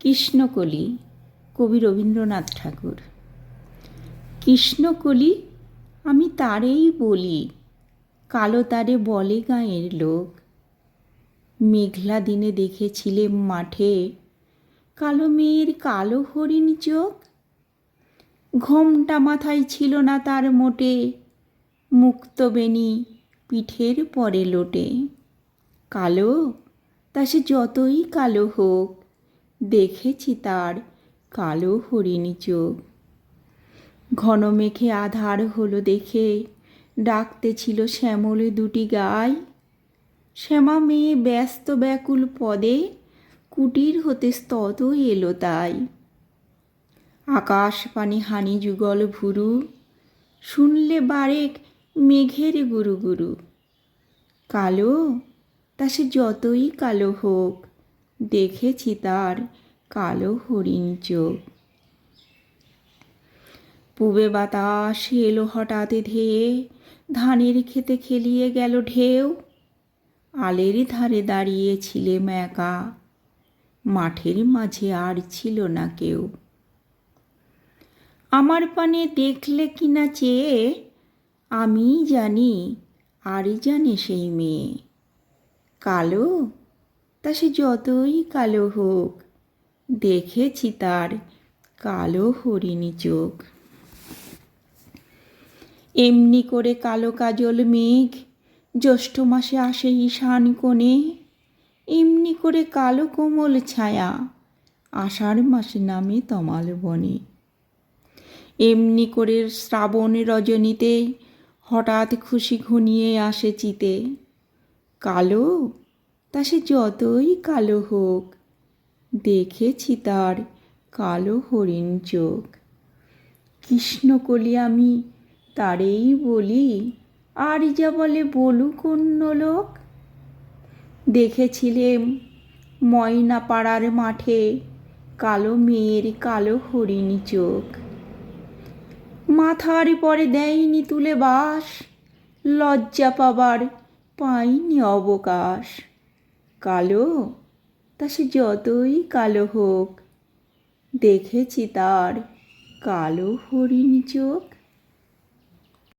কৃষ্ণকলি, কবি রবীন্দ্রনাথ ঠাকুর। কৃষ্ণকলি আমি তারেই বলি, কালো তারে বলে গাঁয়ের লোক। মেঘলা দিনে দেখেছিলেম মাঠে, কালো মেয়ের কালো হরিণ চোখ। ঘোমটা মাথায় ছিল না তার মোটে, মুক্তবেণী পিঠের পরে লোটে। কালো তা সে যতই কালো হোক, দেখেছি তার কালো হরিণ চোখ। ঘন মেঘে আধার হলো দেখে, ডাকতেছিল শ্যামলে দুটি গাই। শ্যামা মেয়ে ব্যস্ত ব্যাকুল পদে, কুটির হতে স্তত এলো তাই। আকাশ পানে হানি যুগল ভুরু, শুনলে বারেক মেঘের গুরু গুরু। কালো তা সে যতই কালো হোক, দেখেছি তার কালো হরিণ চোখ। পূবে বাতাস এলো হঠাৎ ধেয়ে, ধানের খেতে খেলিয়ে গেল ঢেউ। আলের ধারে দাঁড়িয়েছিলেম একা, মাঠের মাঝে আর ছিল না কেউ। আমার পানে দেখলে কিনা চেয়ে, আমিই জানি আর জানে সেই মেয়ে। কালো তা সে যতই কালো হোক, দেখেছি তার কালো হরিণ চোখ। এমনি করে কালো কাজল মেঘ জ্যৈষ্ঠ মাসে আসে ঈশান কোণে। এমনি করে কালো কোমল ছায়া আষাঢ় মাসে নামে তমাল বনে। এমনি করে শ্রাবণ রজনীতে হঠাৎ খুশি ঘনিয়ে আসে চিতে। কালো তা সে যতই কালো হোক, দেখেছি তার কালো হরিণ চোখ। কৃষ্ণকলি আমি তারেই বলি, আর যা বলে বলুক অন্য লোক। দেখেছিলেম ময়না পাড়ার মাঠে, কালো মেয়ের কালো হরিণ চোখ। মাথার পরে দেয়নি তুলে বাস, লজ্জা পাবার পাইনি অবকাশ। কালো তা সে যতই কালো হোক, দেখেছি তার কালো হরিণ চোখ।